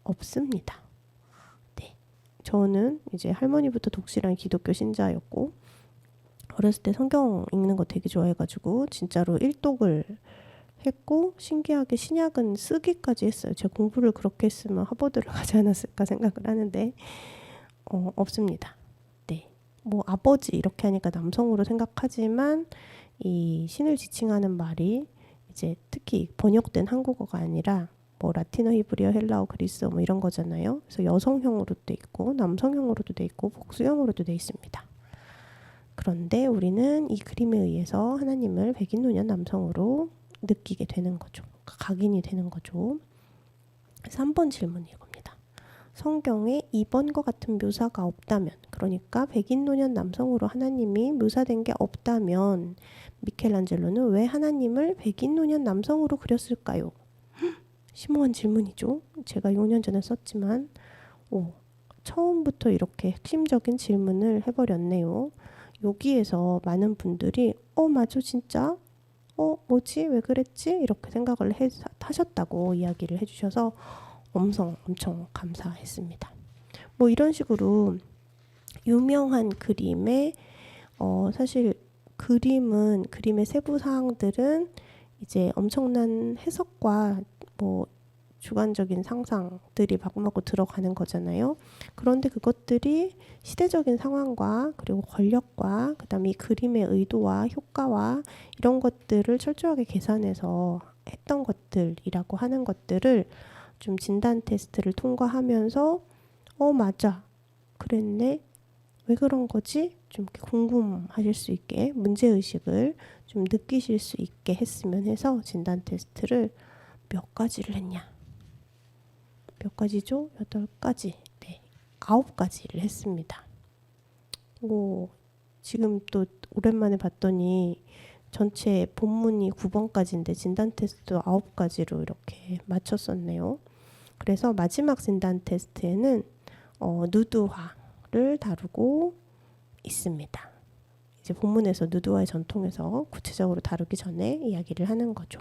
없습니다. 저는 이제 할머니부터 독실한 기독교 신자였고, 어렸을 때 성경 읽는 거 되게 좋아해가지고 진짜로 일독을 했고, 신기하게 신약은 쓰기까지 했어요. 제가 공부를 그렇게 했으면 하버드를 가지 않았을까 생각을 하는데 없습니다. 뭐 아버지 이렇게 하니까 남성으로 생각하지만 이 신을 지칭하는 말이 이제 특히 번역된 한국어가 아니라 뭐 라틴어, 히브리어, 헬라어, 그리스어 뭐 이런 거잖아요. 그래서 여성형으로도 돼 있고 남성형으로도 돼 있고 복수형으로도 돼 있습니다. 그런데 우리는 이 그림에 의해서 하나님을 백인, 노년, 남성으로 느끼게 되는 거죠. 각인이 되는 거죠. 3번 질문 이겁니다. 성경에 2번과 같은 묘사가 없다면, 그러니까 백인, 노년, 남성으로 하나님이 묘사된 게 없다면 미켈란젤로는 왜 하나님을 백인, 노년, 남성으로 그렸을까요? 심오한 질문이죠. 제가 6년 전에 썼지만 처음부터 이렇게 핵심적인 질문을 해버렸네요. 여기에서 많은 분들이 맞아 진짜? 뭐지? 왜 그랬지? 이렇게 생각을 하셨다고 이야기를 해주셔서 엄청 감사했습니다. 뭐 이런 식으로 유명한 그림의 사실 그림의 세부 사항들은 이제 엄청난 해석과 뭐 주관적인 상상들이 마구마구 들어가는 거잖아요. 그런데 그것들이 시대적인 상황과 그리고 권력과 그다음에 이 그림의 의도와 효과와 이런 것들을 철저하게 계산해서 했던 것들이라고 하는 것들을 좀 진단 테스트를 통과하면서 맞아. 그랬네. 왜 그런 거지? 좀 이렇게 궁금하실 수 있게 문제의식을 좀 느끼실 수 있게 했으면 해서 진단 테스트를 몇 가지를 했냐? 몇 가지죠? 8가지. 네. 9가지를 했습니다. 지금 또 오랜만에 봤더니 전체 본문이 9번까지인데 진단 테스트도 9가지로 이렇게 맞췄었네요. 그래서 마지막 진단 테스트에는 누드화를 다루고 있습니다. 이제 본문에서 누드화의 전통에서 구체적으로 다루기 전에 이야기를 하는 거죠.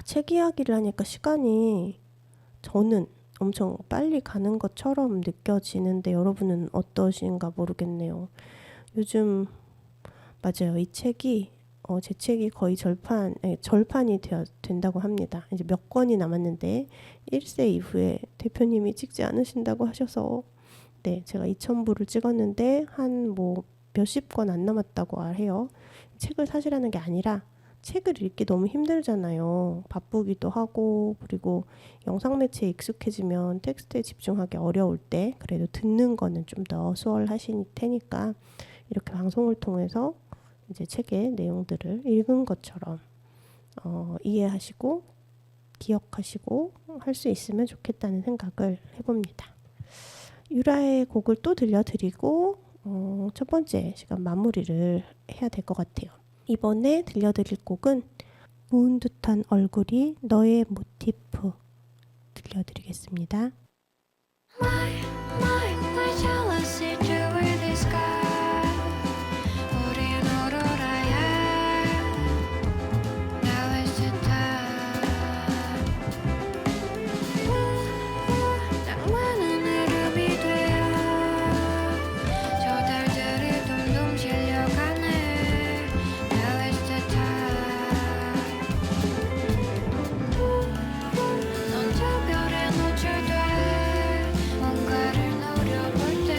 책 이야기를 하니까 시간이 저는 엄청 빨리 가는 것처럼 느껴지는데 여러분은 어떠신가 모르겠네요. 요즘 맞아요. 이 책이 제 책이 거의 절판이 된다고 합니다. 이제 몇 권이 남았는데 1세 이후에 대표님이 찍지 않으신다고 하셔서 네, 제가 2,000부를 찍었는데 한 뭐 몇십 권 안 남았다고 해요. 책을 사시라는 게 아니라 책을 읽기 너무 힘들잖아요. 바쁘기도 하고 그리고 영상 매체에 익숙해지면 텍스트에 집중하기 어려울 때 그래도 듣는 거는 좀 더 수월하실 테니까 이렇게 방송을 통해서 이제 책의 내용들을 읽은 것처럼 이해하시고 기억하시고 할 수 있으면 좋겠다는 생각을 해봅니다. 유라의 곡을 또 들려드리고 첫 번째 시간 마무리를 해야 될 것 같아요. 이번에 들려드릴 곡은 무은 듯한 얼굴이 너의 모티프 들려드리겠습니다. My jealousy toward the sky. 우린 오로라야. Now is the time. 낭만은 흐름이 되어 저 달들이 둥둥 실려가네. Now is the time. 넌 저 별에 노출돼 뭔가를 노려볼 때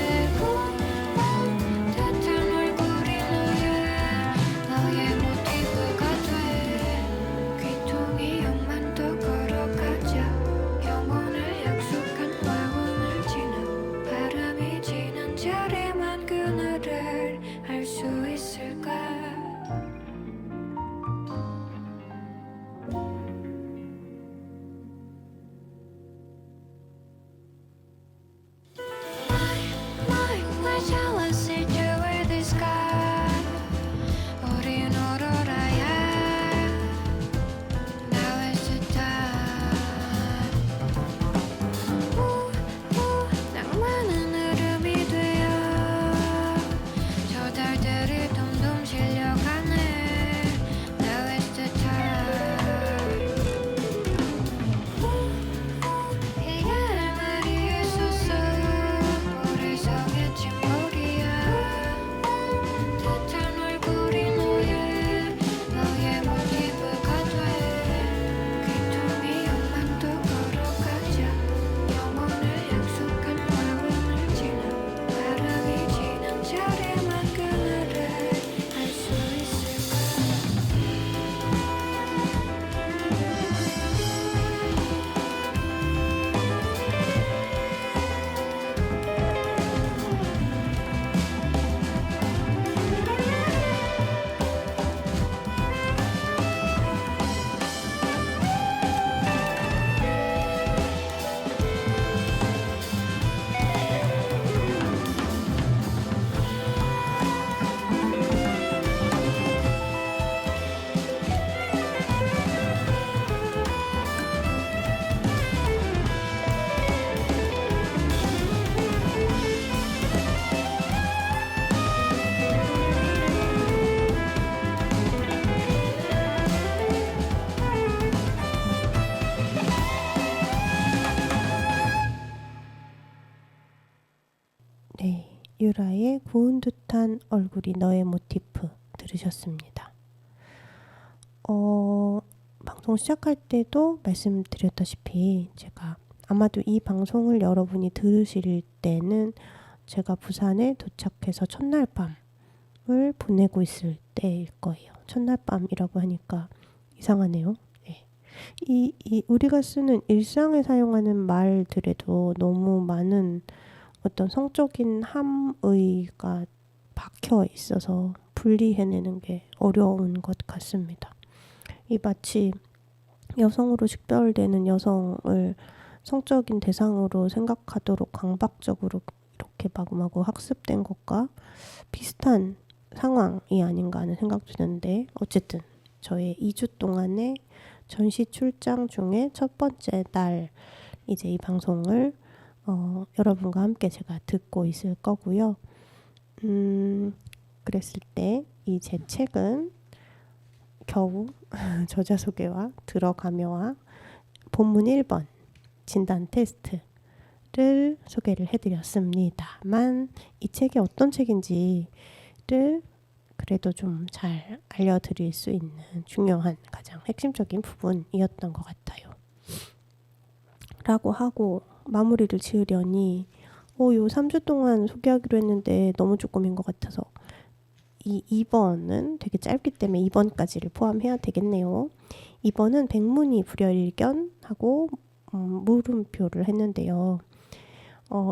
네, 유라의 구운 듯한 얼굴이 너의 모티프 들으셨습니다. 방송 시작할 때도 말씀드렸다시피 제가 아마도 이 방송을 여러분이 들으실 때는 제가 부산에 도착해서 첫날 밤을 보내고 있을 때일 거예요. 첫날 밤이라고 하니까 이상하네요. 네. 우리가 쓰는 일상에 사용하는 말들에도 너무 많은 어떤 성적인 함의가 박혀 있어서 분리해내는 게 어려운 것 같습니다. 이 마치 여성으로 식별되는 여성을 성적인 대상으로 생각하도록 강박적으로 이렇게 마구마구 학습된 것과 비슷한 상황이 아닌가 하는 생각도 드는데, 어쨌든 저의 2주 동안의 전시 출장 중에 첫 번째 날 이제 이 방송을 여러분과 함께 제가 듣고 있을 거고요. 그랬을 때 이 제 책은 겨우 저자 소개와 들어가며와 본문 1번 진단 테스트를 소개를 해드렸습니다만, 이 책이 어떤 책인지를 그래도 좀 잘 알려드릴 수 있는 중요한 가장 핵심적인 부분이었던 것 같아요. 라고 하고 마무리를 지으려니 요 3주 동안 소개하기로 했는데 너무 조금인 것 같아서 이 2번은 되게 짧기 때문에 2번까지를 포함해야 되겠네요. 2번은 백문이 불여일견하고 물음표를 했는데요.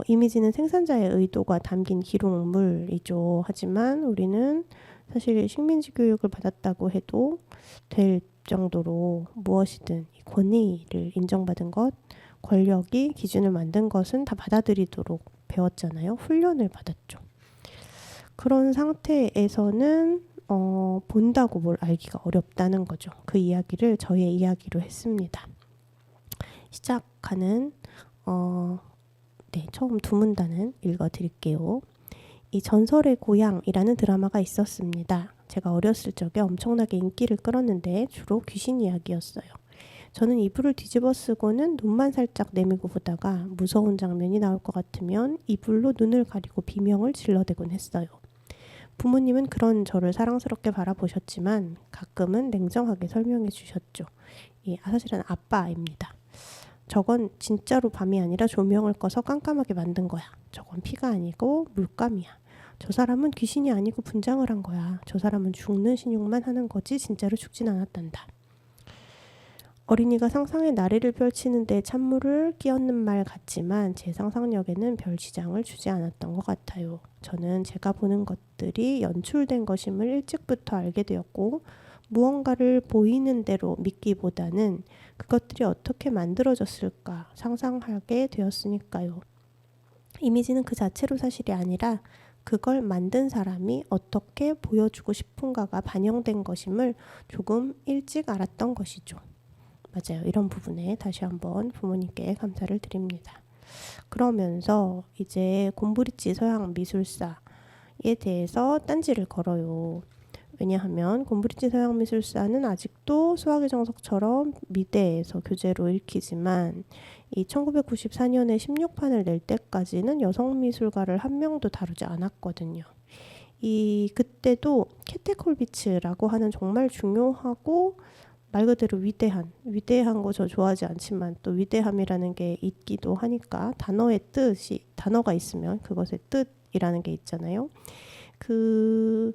이미지는 생산자의 의도가 담긴 기록물이죠. 하지만 우리는 사실 식민지 교육을 받았다고 해도 될 정도로 무엇이든 권위를 인정받은 것, 권력이 기준을 만든 것은 다 받아들이도록 배웠잖아요. 훈련을 받았죠. 그런 상태에서는 본다고 뭘 알기가 어렵다는 거죠. 그 이야기를 저의 이야기로 했습니다. 시작하는 처음 두 문단은 읽어드릴게요. 이 전설의 고향이라는 드라마가 있었습니다. 제가 어렸을 적에 엄청나게 인기를 끌었는데 주로 귀신 이야기였어요. 저는 이불을 뒤집어 쓰고는 눈만 살짝 내밀고 보다가 무서운 장면이 나올 것 같으면 이불로 눈을 가리고 비명을 질러대곤 했어요. 부모님은 그런 저를 사랑스럽게 바라보셨지만 가끔은 냉정하게 설명해 주셨죠. 사실은 아빠입니다. 저건 진짜로 밤이 아니라 조명을 꺼서 깜깜하게 만든 거야. 저건 피가 아니고 물감이야. 저 사람은 귀신이 아니고 분장을 한 거야. 저 사람은 죽는 신용만 하는 거지 진짜로 죽진 않았단다. 어린이가 상상의 나래를 펼치는데 찬물을 끼얹는 말 같지만 제 상상력에는 별 지장을 주지 않았던 것 같아요. 저는 제가 보는 것들이 연출된 것임을 일찍부터 알게 되었고 무언가를 보이는 대로 믿기보다는 그것들이 어떻게 만들어졌을까 상상하게 되었으니까요. 이미지는 그 자체로 사실이 아니라 그걸 만든 사람이 어떻게 보여주고 싶은가가 반영된 것임을 조금 일찍 알았던 것이죠. 맞아요. 이런 부분에 다시 한번 부모님께 감사를 드립니다. 그러면서 이제 곰브리치 서양미술사에 대해서 딴지를 걸어요. 왜냐하면 곰브리치 서양미술사는 아직도 수학의 정석처럼 미대에서 교재로 읽히지만 이 1994년에 16판을 낼 때까지는 여성미술가를 한 명도 다루지 않았거든요. 그때도 케테콜비츠라고 하는 정말 중요하고 말 그대로 위대한 거 저 좋아하지 않지만 또 위대함이라는 게 있기도 하니까 단어가 있으면 그것의 뜻이라는 게 있잖아요. 그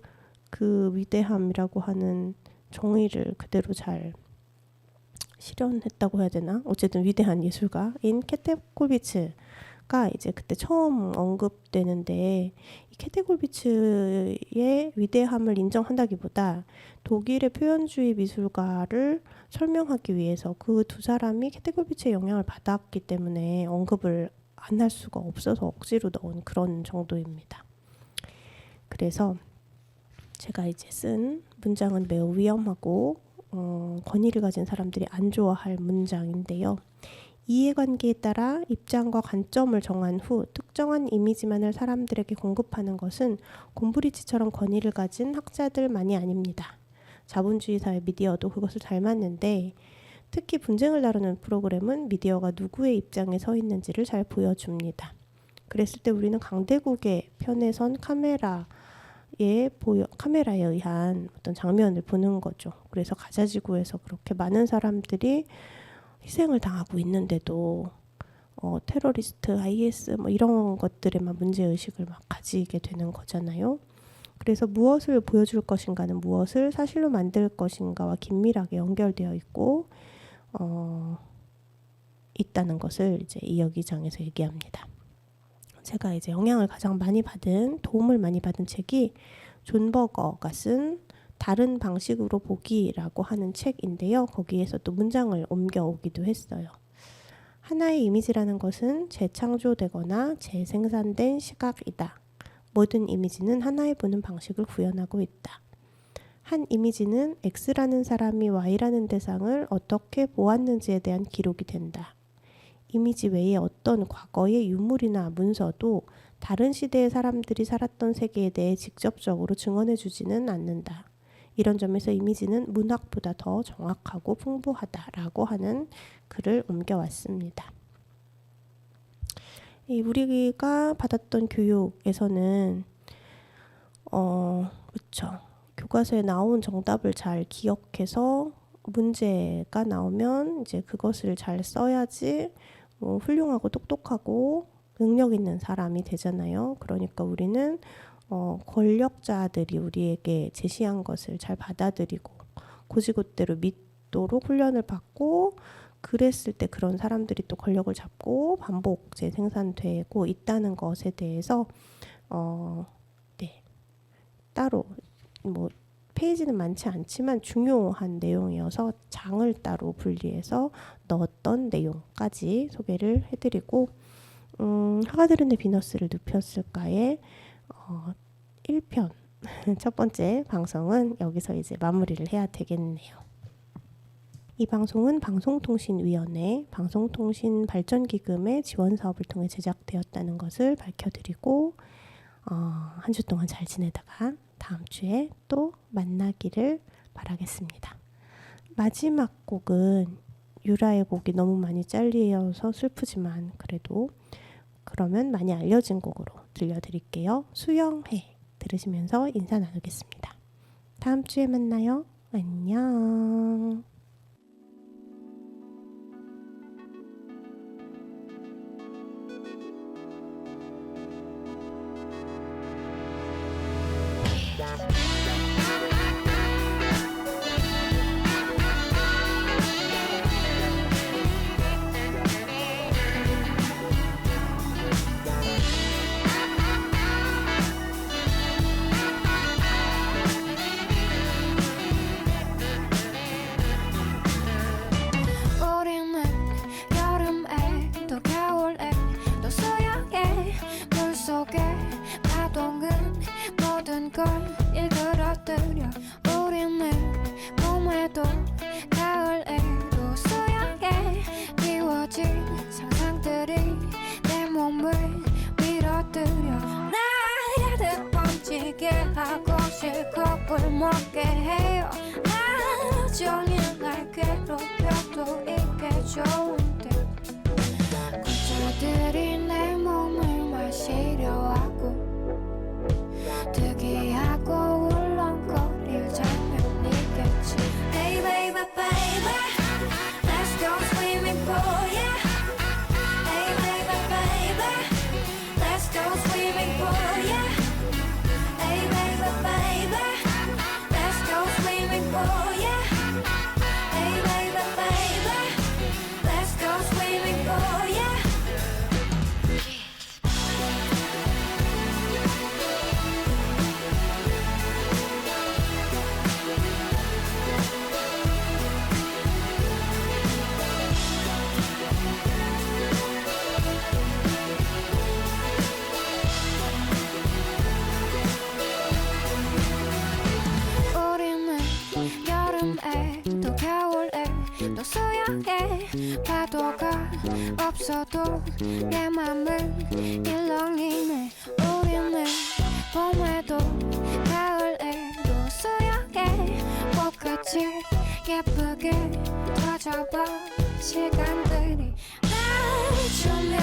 위대함이라고 하는 정의를 그대로 잘 실현했다고 해야 되나? 어쨌든 위대한 예술가인 케테콜비츠가 이제 그때 처음 언급되는데 이 케테콜비츠의 위대함을 인정한다기보다 독일의 표현주의 미술가를 설명하기 위해서 그 두 사람이 케테콜비츠의 영향을 받았기 때문에 언급을 안 할 수가 없어서 억지로 넣은 그런 정도입니다. 그래서 제가 이제 쓴 문장은 매우 위험하고 권위를 가진 사람들이 안 좋아할 문장인데요. 이해관계에 따라 입장과 관점을 정한 후 특정한 이미지만을 사람들에게 공급하는 것은 곰브리치처럼 권위를 가진 학자들만이 아닙니다. 자본주의 사회 미디어도 그것을 닮았는데 특히 분쟁을 다루는 프로그램은 미디어가 누구의 입장에 서 있는지를 잘 보여줍니다. 그랬을 때 우리는 강대국의 편에 선 카메라에 의한 어떤 장면을 보는 거죠. 그래서 가자지구에서 그렇게 많은 사람들이 희생을 당하고 있는데도 테러리스트, IS 뭐 이런 것들에만 문제의식을 막 가지게 되는 거잖아요. 그래서 무엇을 보여줄 것인가는 무엇을 사실로 만들 것인가와 긴밀하게 연결되어 있고 있다는 것을 이제 이 여기장에서 얘기합니다. 제가 이제 영향을 가장 많이 받은, 도움을 많이 받은 책이 존 버거가 쓴 다른 방식으로 보기라고 하는 책인데요. 거기에서 또 문장을 옮겨오기도 했어요. 하나의 이미지라는 것은 재창조되거나 재생산된 시각이다. 모든 이미지는 하나의 보는 방식을 구현하고 있다. 한 이미지는 X라는 사람이 Y라는 대상을 어떻게 보았는지에 대한 기록이 된다. 이미지 외에 어떤 과거의 유물이나 문서도 다른 시대의 사람들이 살았던 세계에 대해 직접적으로 증언해주지는 않는다. 이런 점에서 이미지는 문학보다 더 정확하고 풍부하다라고 하는 글을 옮겨왔습니다. 우리가 받았던 교육에서는 그렇죠. 교과서에 나온 정답을 잘 기억해서 문제가 나오면 이제 그것을 잘 써야지 훌륭하고 똑똑하고 능력 있는 사람이 되잖아요. 그러니까 우리는 권력자들이 우리에게 제시한 것을 잘 받아들이고 고지고대로 믿도록 훈련을 받고 그랬을 때 그런 사람들이 또 권력을 잡고 반복 재생산되고 있다는 것에 대해서 따로 뭐 페이지는 많지 않지만 중요한 내용이어서 장을 따로 분리해서 넣었던 내용까지 소개를 해드리고 하가들은의 비너스를 눕혔을까의 1편 첫 번째 방송은 여기서 이제 마무리를 해야 되겠네요. 이 방송은 방송통신위원회 방송통신발전기금의 지원사업을 통해 제작되었다는 것을 밝혀드리고 한 주 동안 잘 지내다가 다음 주에 또 만나기를 바라겠습니다. 마지막 곡은 유라의 곡이 너무 많이 잘리어서 슬프지만 그래도 그러면 많이 알려진 곡으로 들려드릴게요. 수영해 들으시면서 인사 나누겠습니다. 다음 주에 만나요. 안녕. 우리는 여름에 또 겨울에 또 수영해 물속에 파도는 모든 걸 일그러뜨려 우리는 봄에도 가을에도 수영해 미워진 상상들이 내 몸을 밀어뜨려 나를 번지게 하고 실컷을 먹게 해요 하루 종일 날 괴롭혀도 이게 좋은데 고자들이 내 몸을 마시려 하고 특이하고 울렁거릴 장면이겠지 Hey baby baby Let's go swimming pool yeah Hey baby baby Let's go swimming pool yeah Hey baby baby Let's go swimming pool yeah Hey baby baby Let's go swimming pool yeah 우리는 여름에 또 겨울에 또 수영해 파도가 없어도 내 맘은 일렁이네 우리는 봄에도 가을에도 수영해 꽃같이 예쁘게 터져봐 시간들이 날 주면